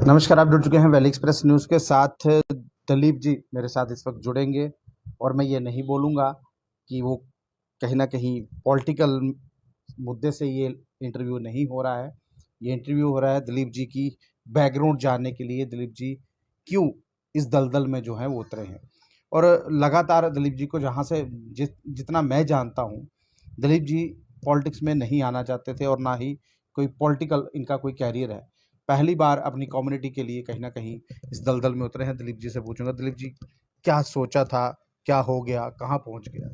नमस्कार, आप जुड़ चुके हैं वैली एक्सप्रेस न्यूज़ के साथ। दलीप जी मेरे साथ इस वक्त जुड़ेंगे और मैं ये नहीं बोलूँगा कि वो कहीं ना कहीं पॉलिटिकल मुद्दे से ये इंटरव्यू नहीं हो रहा है। ये इंटरव्यू हो रहा है दलीप जी की बैकग्राउंड जानने के लिए, दलीप जी क्यों इस दलदल में जो है वो उतरे हैं। और लगातार दलीप जी को जहाँ से जितना मैं जानता हूँ, दलीप जी पॉलिटिक्स में नहीं आना चाहते थे और ना ही कोई पॉलिटिकल इनका कोई कैरियर है। पहली बार अपनी कम्युनिटी के लिए कहीं ना कहीं इस दलदल में उतरे हैं। दलीप जी से पूछूंगा, दलीप जी क्या सोचा था, क्या हो गया, कहाँ पहुंच गया?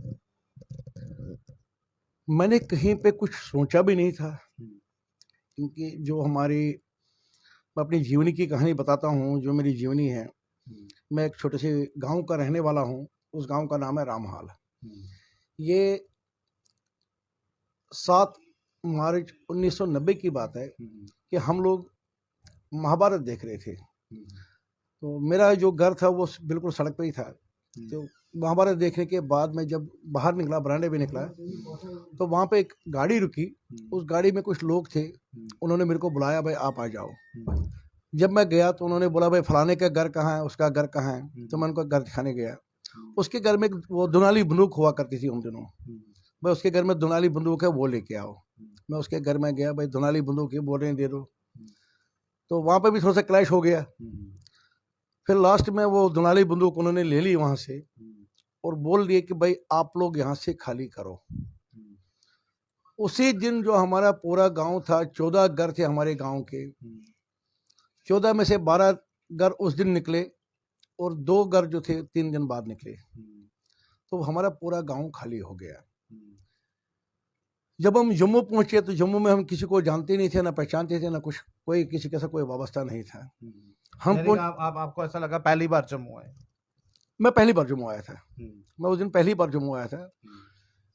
मैंने कहीं पे कुछ सोचा भी नहीं था, क्योंकि जो हमारी मैं अपनी जीवनी की कहानी बताता हूँ। जो मेरी जीवनी है, मैं एक छोटे से गांव का रहने वाला हूँ। उस गांव का नाम है रामहाल। ये 7 मार्च 1990 की बात है कि हम लोग महाभारत देख रहे थे। तो मेरा जो घर था वो बिल्कुल सड़क पे ही था। तो महाभारत देखने के बाद मैं जब बाहर निकला, बरामदे में निकला, तो वहाँ पे एक गाड़ी रुकी। उस गाड़ी में कुछ लोग थे। उन्होंने मेरे को बुलाया, भाई आप आ जाओ। जब मैं गया तो उन्होंने बोला, भाई फलाने का घर कहाँ है, उसका घर कहाँ है। तो मैं उनको घर दिखाने गया। उसके घर में वो दुनाली बंदूक हुआ करती थी उन दिनों। भाई उसके घर में दुनाली बंदूक है, वो लेके आओ। मैं उसके घर में गया, भाई दुनाली बंदूक है, बोल रहे हैं दे दो। तो वहाँ पे भी थोड़ा सा क्लैश हो गया। फिर लास्ट में वो दुनाली बंदूक उन्होंने ले ली वहाँ से और बोल दिए कि भाई आप लोग यहाँ से खाली करो। उसी दिन जो हमारा पूरा गांव था, 14 घर थे हमारे गांव के। 14 में से 12 घर उस दिन निकले और 2 घर जो थे 3 दिन बाद निकले। तो हमारा पूरा गांव खाली हो गया। जब हम जम्मू पहुंचे तो जम्मू में हम किसी को जानते नहीं थे, ना पहचानते थे, ना कुछ, कोई किसी के साथ कोई वाबस्ता नहीं था। आपको ऐसा लगा पहली बार जम्मू आए? मैं पहली बार जम्मू आया था। मैं उस दिन पहली बार जम्मू आया था।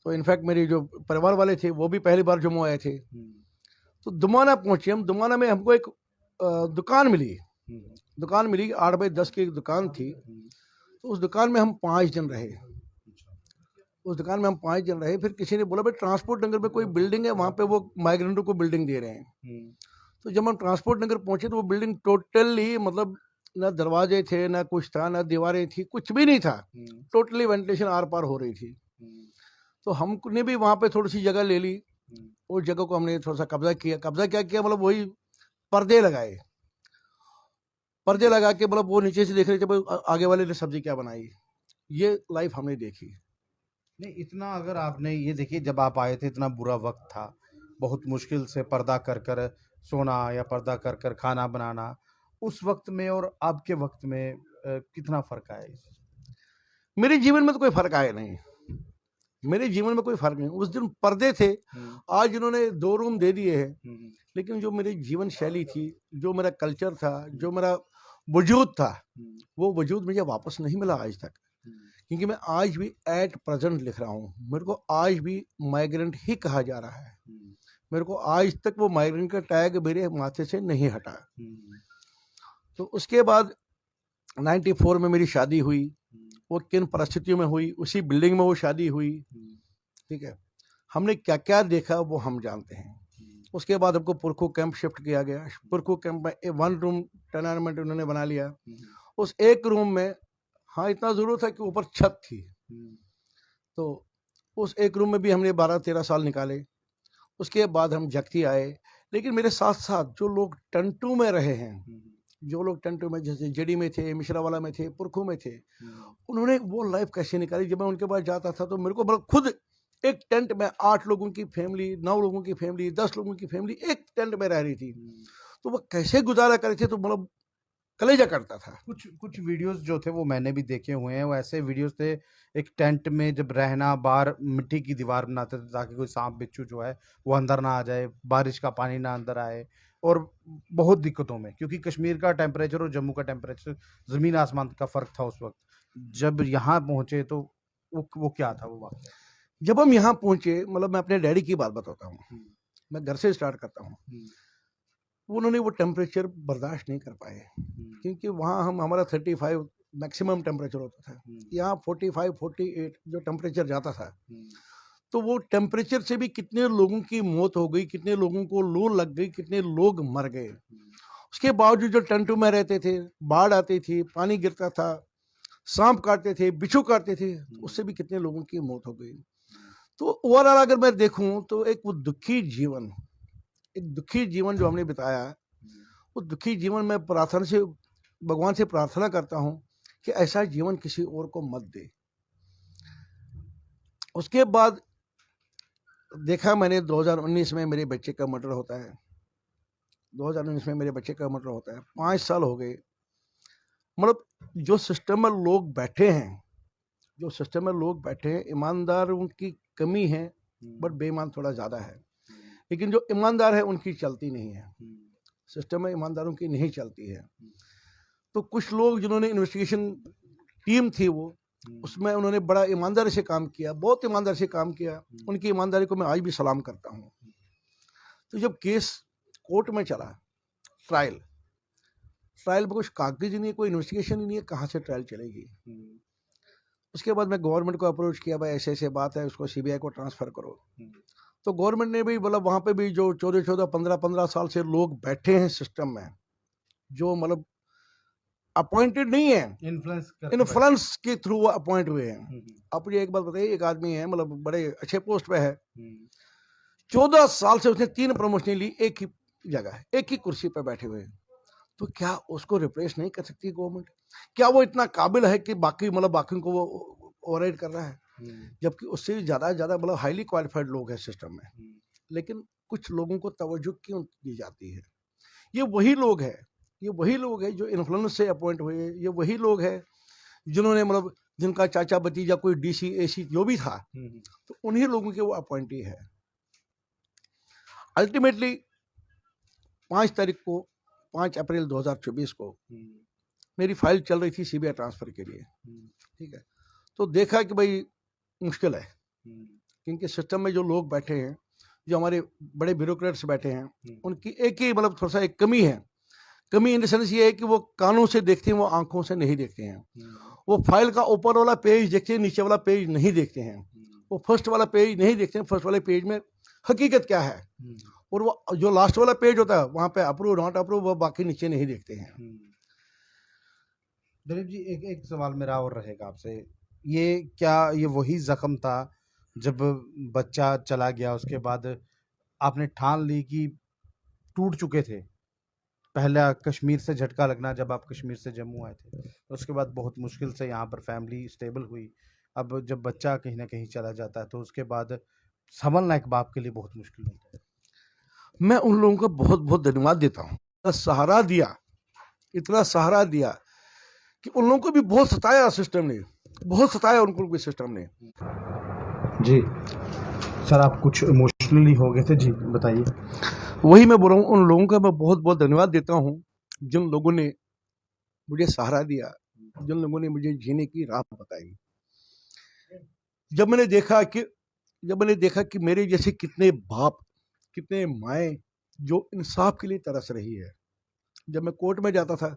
तो इनफैक्ट मेरी जो परिवार वाले थे वो भी पहली बार जम्मू आए थे। तो दुमाना पहुंचे हम। दुमाना में हमको एक दुकान मिली। दुकान मिली 8 बाई 10 की एक दुकान थी। तो उस दुकान में हम 5 दिन रहे। उस दुकान में हम 5 दिन रहे। फिर किसी ने बोला, भाई ट्रांसपोर्ट नगर में कोई बिल्डिंग है, वहाँ पे वो माइग्रेंटों को बिल्डिंग दे रहे हैं। तो जब हम ट्रांसपोर्ट नगर पहुंचे तो वो बिल्डिंग टोटली, मतलब ना दरवाजे थे, ना कुछ था, ना दीवारें थी, कुछ भी नहीं था। टोटली वेंटिलेशन आर पार हो रही थी। तो हमने भी वहाँ पे थोड़ी सी जगह ले ली। उस जगह को हमने थोड़ा सा कब्जा किया। कब्जा क्या किया, मतलब वही पर्दे लगाए। पर्दे लगा के, मतलब वो नीचे से देख रहे थे भाई आगे वाले ने सब्जी क्या बनाई। ये लाइफ हमने देखी। नहीं, इतना अगर आपने ये देखिए, जब आप आए थे इतना बुरा वक्त था, बहुत मुश्किल से पर्दा कर कर सोना या पर्दा कर कर खाना बनाना, उस वक्त में और आपके वक्त में कितना फर्क आया? मेरे जीवन में तो कोई फर्क आया नहीं। मेरे जीवन में कोई फर्क नहीं। उस दिन पर्दे थे, आज इन्होंने 2 रूम दे दिए हैं। लेकिन जो मेरी जीवन शैली थी, जो मेरा कल्चर था, जो मेरा वजूद था, वो वजूद मुझे वापस नहीं मिला आज तक। क्योंकि मैं आज भी एट प्रेजेंट लिख रहा हूँ। मेरे को आज भी माइग्रेंट ही कहा जा रहा है। मेरे को आज तक वो माइग्रेंट का टैग मेरे माथे से नहीं हटा। तो उसके बाद 94 में मेरी शादी हुई। वो किन परिस्थितियों में हुई, उसी बिल्डिंग में वो शादी हुई। ठीक है, हमने क्या क्या देखा वो हम जानते हैं। उसके बाद हमको पुरखू कैंप शिफ्ट किया गया। पुरखू कैंप में 1 रूम टेनरमेंट उन्होंने बना लिया। उस 1 रूम में, हाँ, इतना जरूर था कि ऊपर छत थी। तो उस 1 रूम में भी हमने 12-13 साल निकाले। उसके बाद हम जगती आए। लेकिन मेरे साथ साथ जो लोग टंटू में रहे हैं, जो लोग टंटू में, जैसे जेडी में थे, मिश्रावाला में थे, पुरखू में थे, उन्होंने वो लाइफ कैसे निकाली। जब मैं उनके पास जाता था तो मेरे को मतलब खुद एक टेंट में 8 लोगों की फैमिली, 9 लोगों की फैमिली, 10 लोगों की फैमिली एक टेंट में रह रही थी। तो वो कैसे गुजारा करे थे, तो मतलब कलेजा करता था। कुछ वीडियोस जो थे वो मैंने भी देखे हुए हैं। वो ऐसे वीडियोस थे, एक टेंट में जब रहना, बाहर मिट्टी की दीवार बनाते थे ताकि कोई सांप बिच्छू जो है वो अंदर ना आ जाए, बारिश का पानी ना अंदर आए, और बहुत दिक्कतों में, क्योंकि कश्मीर का टेम्परेचर और जम्मू का टेम्परेचर ज़मीन आसमान का फ़र्क था उस वक्त। जब यहाँ पहुँचे तो वो क्या था वो वक्त? जब हम यहाँ पहुंचे, मतलब मैं अपने डैडी की बात बताता हूँ। मैं घर से स्टार्ट करता हूँ। उन्होंने वो टेम्परेचर बर्दाश्त नहीं कर पाए, क्योंकि वहाँ हमारा 35 मैक्सिमम टेम्परेचर होता था। यहाँ 45-48 जो टेम्परेचर जाता था। तो वो टेम्परेचर से भी कितने लोगों की मौत हो गई, कितने लोगों को लू लग गई, कितने लोग मर गए। उसके बावजूद जो टेंटों में रहते थे, बाढ़ आती थी, पानी गिरता था, सांप काटते थे, बिच्छू काटते थे, उससे भी कितने लोगों की मौत हो गई। तो ओवरऑल अगर मैं देखूं तो एक वो दुखी जीवन, एक दुखी जीवन जो हमने बिताया, वो दुखी जीवन में प्रार्थना से, भगवान से प्रार्थना करता हूं कि ऐसा जीवन किसी और को मत दे। उसके बाद देखा मैंने 2019 में मेरे बच्चे का मर्डर होता है। 2019 में मेरे बच्चे का मर्डर होता है। 5 साल हो गए। मतलब जो सिस्टम में लोग बैठे हैं, जो सिस्टम में लोग बैठे हैं, ईमानदारों की कमी है, बट बेईमान थोड़ा ज़्यादा है। लेकिन जो ईमानदार है उनकी चलती नहीं है, सिस्टम में ईमानदारों की नहीं चलती है। तो कुछ लोग जिन्होंने इन्वेस्टिगेशन टीम थी वो, उसमें उन्होंने बड़ा ईमानदारी से काम किया, बहुत ईमानदारी से काम किया। उनकी ईमानदारी को मैं आज भी सलाम करता हूँ। तो जब केस कोर्ट में चला, ट्रायल में कुछ कागज ही नहीं है, कोई इन्वेस्टिगेशन ही नहीं है, कहाँ से ट्रायल चलेगी। उसके बाद मैं गवर्नमेंट को अप्रोच किया, भाई ऐसे ऐसे बात है, उसको सीबीआई को ट्रांसफर करो। तो गवर्नमेंट ने भी बोला, वहाँ पे भी जो 14-15 साल से लोग बैठे हैं सिस्टम में, जो मतलब अपॉइंटेड नहीं है, इन्फ्लुएंस के थ्रू वो अपॉइंट हुए हैं। आप मुझे एक बात बताइए, एक आदमी है, मतलब बड़े अच्छे पोस्ट पे है, 14 साल से उसने 3 प्रमोशन ली, एक ही जगह, एक ही कुर्सी पे बैठे हुए हैं। तो क्या उसको रिप्लेस नहीं कर सकती गवर्नमेंट? क्या वो इतना काबिल है कि बाकी को वो ओवरराइड कर रहा है? जबकि उससे ज़्यादा मतलब हाईली क्वालिफाइड लोग हैं सिस्टम में, लेकिन कुछ लोगों को तवज्जो क्यों दी जाती है? ये वही लोग हैं जो इन्फ्लुएंस से अपॉइंट हुए। ये वही लोग हैं जिन्होंने मतलब जिनका चाचा भतीजा कोई डीसी एसी जो भी था, तो उन्हीं लोगों के वो अपॉइंटी है। अल्टीमेटली 5 अप्रैल 2024 को मेरी फाइल चल रही थी सीबीआई ट्रांसफर के लिए, ठीक है। तो देखा कि भाई मुश्किल है, क्योंकि सिस्टम में जो लोग बैठे हैं, जो हमारे बड़े ब्यूरोक्रेट्स बैठे हैं, उनकी एक ही मतलब थोड़ा सा एक कमी है। कमी इन द सेंस ये है कि वो कानों से देखते हैं, वो आंखों से नहीं देखते हैं। वो फाइल का ऊपर वाला पेज देखते हैं, नीचे वाला पेज नहीं देखते हैं। वो फर्स्ट वाला पेज नहीं देखते हैं, फर्स्ट वाले पेज में हकीकत क्या है, और वो जो लास्ट वाला पेज होता है वहाँ पे अप्रूव नॉट अप्रूव, वो बाकी नीचे नहीं देखते हैं। दिलीप जी, एक सवाल मेरा और रहेगा आपसे, ये वही जख्म था जब बच्चा चला गया, उसके बाद आपने ठान ली कि टूट चुके थे? पहला कश्मीर से झटका लगना, जब आप कश्मीर से जम्मू आए थे, उसके बाद बहुत मुश्किल से यहाँ पर फैमिली स्टेबल हुई। अब जब बच्चा कहीं ना कहीं चला जाता है तो उसके बाद संभलना एक बाप के लिए बहुत मुश्किल होता है। मैं उन लोगों का बहुत बहुत धन्यवाद देता हूँ। इतना सहारा दिया कि उन लोगों को भी बहुत सताया सिस्टम ने, बहुत सताया उनको भी सिस्टम ने। जी सर, आप कुछ इमोशनली हो गए थे, जी बताइए। वही मैं बोल रहा हूँ, उन लोगों का मैं बहुत बहुत धन्यवाद देता हूँ जिन लोगों ने मुझे सहारा दिया, जिन लोगों ने मुझे जीने की राह बताई। जब मैंने देखा कि मेरे जैसे कितने बाप, कितने माएँ जो इंसाफ के लिए तरस रही है। जब मैं कोर्ट में जाता था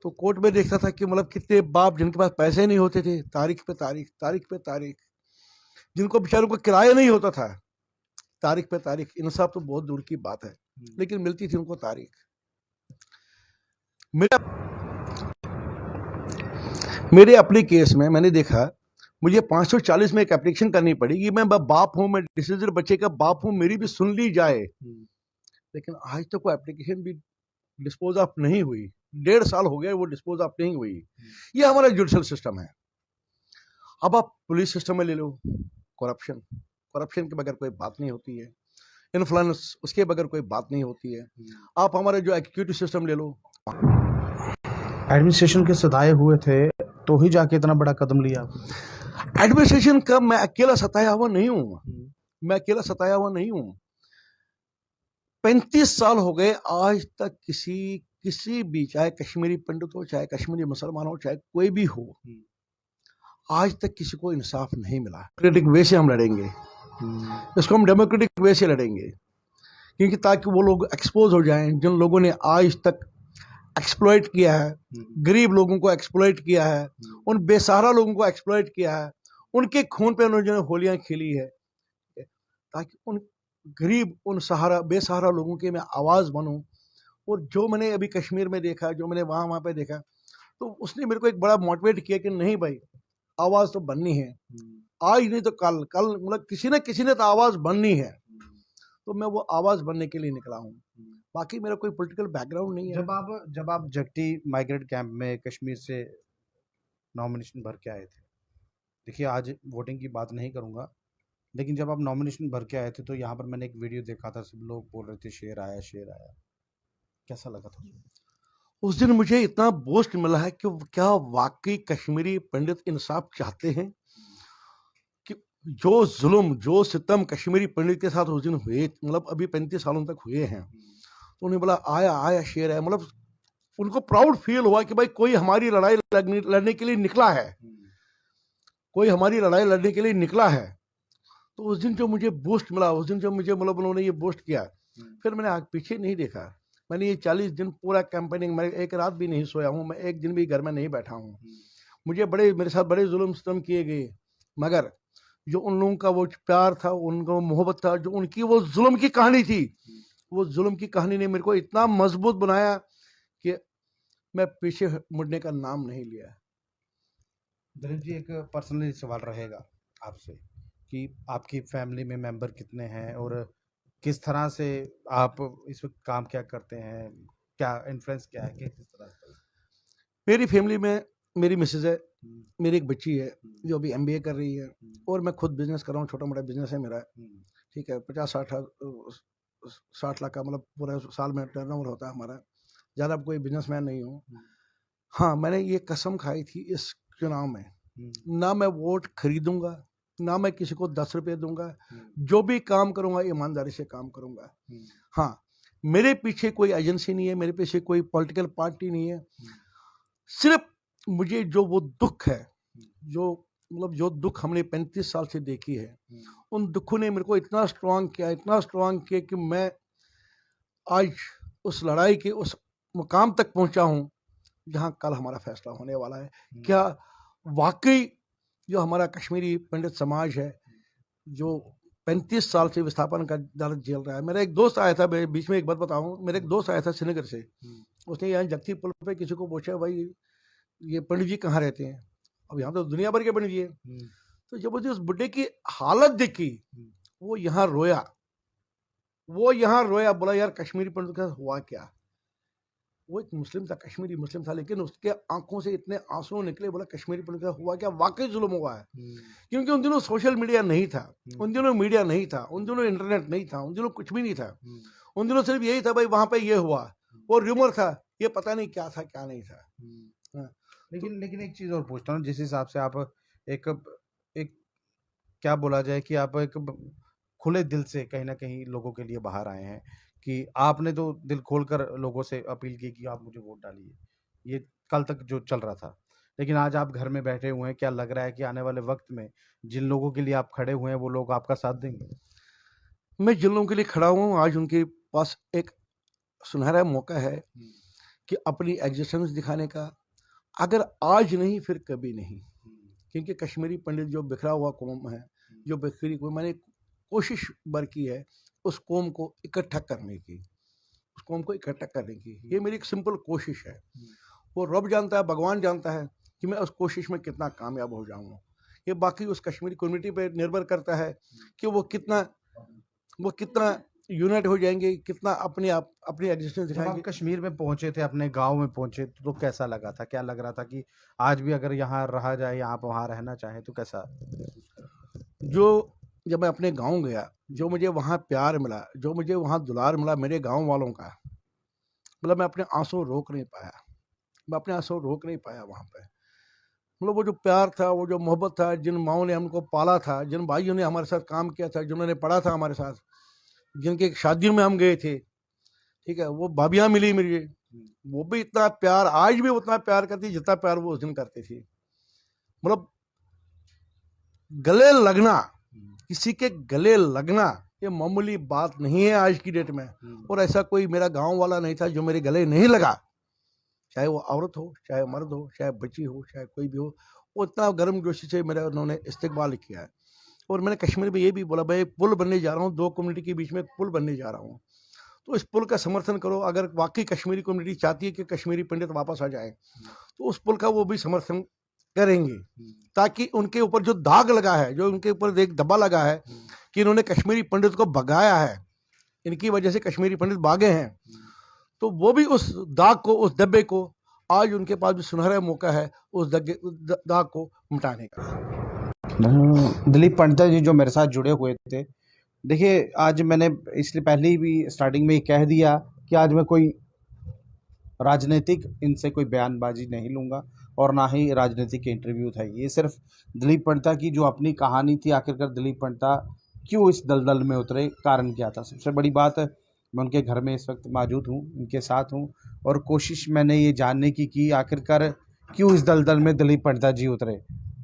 तो कोर्ट में देखता था कि मतलब कितने बाप जिनके पास पैसे नहीं होते थे, तारीख पे तारीख, जिनको बेचारों को किराया नहीं होता था, तारीख पे तारीख। इंसाफ तो बहुत दूर की बात है, लेकिन मिलती थी उनको तारीख। मेरे अपने केस में मैंने देखा, मुझे 540 में एक एप्लीकेशन करनी पड़ी कि मैं बाप हूं, मैं डिसीजर बच्चे का बाप हूं, मेरी भी सुन ली जाए। लेकिन आज तक वो एप्लीकेशन भी डिस्पोज ऑफ नहीं हुई। 1.5 साल हो गए वो डिस्पोज ऑफ नहीं हुई। ये हमारा जुडिशल सिस्टम है। अब आप पुलिस सिस्टम में ले लो, करप्शन के बगैर कोई बात नहीं होती है, इन्फ्लुएंस उसके बगैर कोई बात नहीं होती है। आप हमारे जो एग्जीक्यूटिव सिस्टम ले लो, एडमिनिस्ट्रेशन के सताए हुए थे तो ही जाके इतना बड़ा कदम लिया। एडमिनिस्ट्रेशन का मैं अकेला सताया हुआ नहीं हूं। 35 साल हो गए आज तक किसी भी, चाहे कश्मीरी पंडित हो, चाहे कश्मीरी मुसलमान हो, चाहे कोई भी हो, आज तक किसी को इंसाफ नहीं मिला। डेमोक्रेटिक वे से हम लड़ेंगे, इसको हम डेमोक्रेटिक वे से लड़ेंगे, क्योंकि ताकि वो लोग एक्सपोज हो जाएं जिन लोगों ने आज तक एक्सप्लॉइट किया है, गरीब लोगों को एक्सप्लॉइट किया है, उन बेसहारा लोगों को एक्सप्लॉइट किया है, उनके खून पे उन्होंने होलियां खेली है, ताकि उन गरीब, उन बेसहारा लोगों के मैं आवाज़ बनूं, और जो मैंने अभी कश्मीर में देखा, जो मैंने वहाँ पे देखा, तो उसने मेरे को एक बड़ा मोटिवेट किया कि नहीं भाई, आवाज़ तो बननी है, आज नहीं तो कल, मतलब किसी ने तो आवाज़ बननी है। तो मैं वो आवाज़ बनने के लिए निकला हूँ। बाकी मेरा कोई पॉलिटिकल बैकग्राउंड नहीं है। जब आप जगटी माइग्रेट कैंप में कश्मीर से नॉमिनेशन भर के आए थे, देखिए आज वोटिंग की बात नहीं करूँगा, लेकिन जब आप नॉमिनेशन भर के आए थे तो यहाँ पर मैंने एक वीडियो देखा था, सब लोग बोल रहे थे शेर आया, शेर आया। कैसा लगा था? उस दिन मुझे इतना बूस्ट मिला है कि क्या वाकई कश्मीरी पंडित इंसाफ चाहते हैं कि जो जुल्म, जो सितम कश्मीरी पंडित के साथ उस दिन हुए, मतलब अभी 35 सालों तक हुए हैं, तो उन्हें बोला आया आया शेर है, मतलब उनको प्राउड फील हुआ कि भाई कोई हमारी लड़ाई लड़ने के लिए निकला है, कोई हमारी लड़ाई लड़ने के लिए निकला है। तो उस दिन जो मुझे बूस्ट मिला, उस दिन जो मुझे मतलब उन्होंने ये बूस्ट किया, फिर मैंने आगे पीछे नहीं देखा। मैंने ये 40 दिन पूरा कैंपेनिंग, मैं एक रात भी नहीं सोया हूँ, मैं एक दिन भी घर में नहीं बैठा हूँ। मुझे मेरे साथ बड़े जुल्म सितम किए गए, मगर जो उन लोगों का वो प्यार था, उनको मोहब्बत था, जो उनकी वो जुल्म की कहानी थी, वो जुल्म की कहानी ने मेरे को इतना मजबूत बनाया कि मैं पीछे मुड़ने का नाम नहीं लिया। दिलीप जी, एक पर्सनली सवाल रहेगा आपसे कि आपकी फैमिली में मेंबर कितने हैं और किस तरह से आप इस वक्त काम क्या करते हैं, क्या इन्फ्लुएंस क्या है, किस तरह से? मेरी फैमिली में मेरी मिसेज है, मेरी एक बच्ची है जो अभी MBA कर रही है, और मैं खुद बिजनेस कर रहा हूँ, छोटा मोटा बिजनेस है मेरा, ठीक है। 50-60 लाख का मतलब पूरा साल में टर्नओवर होता है हमारा, ज़्यादा कोई बिजनेसमैन नहीं हूँ। हाँ, मैंने ये कसम खाई थी इस चुनाव में, ना मैं वोट खरीदूंगा, ना मैं किसी को 10 रुपये दूंगा, जो भी काम करूंगा ईमानदारी से काम करूंगा। हाँ, मेरे पीछे कोई एजेंसी नहीं है, मेरे पीछे कोई पॉलिटिकल पार्टी नहीं है। सिर्फ मुझे जो वो दुख है, जो दुख हमने 35 साल से देखी है, उन दुखों ने मेरे को इतना स्ट्रांग किया कि मैं आज उस लड़ाई के उस मुकाम तक पहुंचा हूं जहां कल हमारा फैसला होने वाला है। क्या वाकई जो हमारा कश्मीरी पंडित समाज है, जो 35 साल से विस्थापन का दर्द झेल रहा है। मेरा एक दोस्त आया था, बीच में एक बात बताऊं, मेरा एक दोस्त आया था श्रीनगर से, उसने यहाँ जगती पुल पे किसी को पूछा, भाई ये पंडित जी कहाँ रहते हैं? अब यहाँ तो दुनिया भर के पंडित जी है। तो जब मुझे उस बुड्ढे की हालत देखी, वो यहाँ रोया, बोला यार कश्मीरी पंडित के साथ हुआ क्या? वो एक मुस्लिम था, कश्मीरी मुस्लिम था, लेकिन उसके आंखों से इतने आंसू निकले, बोला कश्मीरी पंडित के साथ हुआ क्या? वाकई जुल्म हुआ है। क्योंकि उन दिनों सोशल मीडिया नहीं था, उन दिनों मीडिया नहीं था, उन दिनों इंटरनेट नहीं था, उन दिनों कुछ भी नहीं था। उन दिनों सिर्फ यही था, भाई वहां पे ये हुआ, और र्यूमर था, ये पता नहीं क्या था क्या नहीं था। लेकिन एक चीज़ और पूछता हूँ, जिस हिसाब से आप एक एक क्या बोला जाए कि आप एक खुले दिल से कहीं ना कहीं लोगों के लिए बाहर आए हैं, कि आपने तो दिल खोलकर लोगों से अपील की कि आप मुझे वोट डालिए, ये कल तक जो चल रहा था, लेकिन आज आप घर में बैठे हुए हैं, क्या लग रहा है कि आने वाले वक्त में जिन लोगों के लिए आप खड़े हुए हैं वो लोग आपका साथ देंगे? मैं जिन लोगों के लिए खड़ा हूँ, आज उनके पास एक सुनहरा मौका है कि अपनी एग्जिस्टेंस दिखाने का, अगर आज नहीं फिर कभी नहीं। क्योंकि कश्मीरी पंडित जो बिखरा हुआ कौम है, जो बिखरी हुई, मैंने कोशिश बर की है उस कौम को इकट्ठा करने की, उस कौम को इकट्ठा करने की। ये मेरी एक सिंपल कोशिश है। वो रब जानता है, भगवान जानता है कि मैं उस कोशिश में कितना कामयाब हो जाऊंगा। ये बाकी उस कश्मीरी कम्युनिटी पे निर्भर करता है कि वो कितना यूनाइट हो जाएंगे, कितना अपनी एग्जिस्टेंस जब आप दिखाएंगे। कश्मीर में पहुंचे थे, अपने गांव में पहुंचे तो कैसा लगा था? क्या लग रहा था कि आज भी अगर यहाँ रहा जाए, यहाँ पर वहाँ रहना चाहे तो कैसा? जब मैं अपने गांव गया, जो मुझे वहाँ प्यार मिला, जो मुझे वहाँ दुलार मिला मेरे गांव वालों का, मतलब मैं अपने आंसू रोक नहीं पाया वहाँ पे। मतलब वो जो प्यार था, वो जो मोहब्बत था, जिन माओं ने हमको पाला था, जिन भाइयों ने हमारे साथ काम किया था, जिन्होंने पढ़ा था हमारे साथ, जिनके शादियों में हम गए थे, ठीक है, वो भाभियाँ मिली मुझे, वो भी इतना प्यार, आज भी उतना प्यार करती जितना प्यार वो उस दिन करती थी। मतलब गले लगना, किसी के गले लगना ये मामूली बात नहीं है आज की डेट में। और ऐसा कोई मेरा गांव वाला नहीं था जो मेरे गले नहीं लगा, चाहे वो औरत हो, चाहे मर्द हो, चाहे बच्ची हो, चाहे कोई भी हो, वो इतना गर्म जोशी से मेरा उन्होंने इस्तकबाल किया है। और मैंने कश्मीर में ये भी बोला, भाई पुल बनने जा रहा हूँ, दो कम्युनिटी के बीच में पुल बनने जा रहा हूँ, तो इस पुल का समर्थन करो। अगर वाकई कश्मीरी कम्युनिटी चाहती है कि कश्मीरी पंडित वापस आ जाए तो उस पुल का वो भी समर्थन करेंगे, ताकि उनके ऊपर जो दाग लगा है, जो उनके ऊपर एक दबा लगा है कि इन्होंने कश्मीरी पंडित को भगाया है, इनकी वजह से कश्मीरी पंडित भागे हैं, तो वो भी उस दाग को, उस दब्बे को, आज उनके पास भी सुनहरा मौका है उस दाग को मिटाने का। दिलीप पंडिता जी जो मेरे साथ जुड़े हुए थे, देखिए आज मैंने इसलिए पहले ही भी स्टार्टिंग में ही कह दिया कि आज मैं कोई राजनीतिक इनसे कोई बयानबाजी नहीं लूँगा और ना ही राजनीतिक इंटरव्यू था। ये सिर्फ दिलीप पंडिता की जो अपनी कहानी थी, आखिरकार दिलीप पंडिता क्यों इस दलदल में उतरे, कारण क्या था। सबसे बड़ी बात, मैं उनके घर में इस वक्त मौजूद हूँ, उनके साथ हूँ और कोशिश मैंने ये जानने की आखिरकार क्यों इस दलदल में दिलीप पंडिता जी उतरे,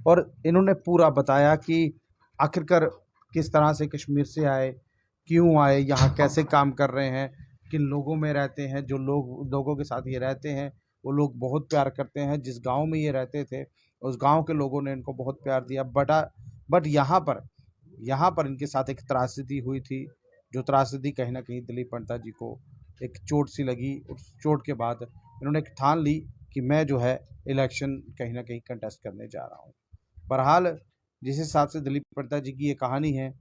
और इन्होंने पूरा बताया कि आखिरकार किस तरह से कश्मीर से आए, क्यों आए, यहाँ कैसे काम कर रहे हैं, किन लोगों में रहते हैं, जो लोगों के साथ ये रहते हैं वो लोग बहुत प्यार करते हैं, जिस गांव में ये रहते थे उस गांव के लोगों ने इनको बहुत प्यार दिया। बट यहाँ पर इनके साथ एक त्रासदी हुई थी, जो त्रासदी कहीं ना कहीं दिलीप पंडिता जी को एक चोट सी लगी। उस चोट के बाद इन्होंने एक ठान ली कि मैं जो है इलेक्शन कहीं ना कहीं कंटेस्ट करने जा रहा हूँ। बहरहाल जिस हिसाब से दिलीप पंडिता जी की ये कहानी है,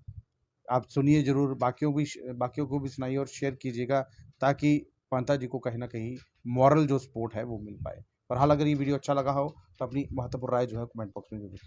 आप सुनिए ज़रूर, बाकियों को भी सुनाइए और शेयर कीजिएगा, ताकि पंडिता जी को कहीं ना कहीं मॉरल जो सपोर्ट है वो मिल पाए। बहरहाल अगर ये वीडियो अच्छा लगा हो तो अपनी महत्वपूर्ण राय जो है कमेंट बॉक्स में जरूर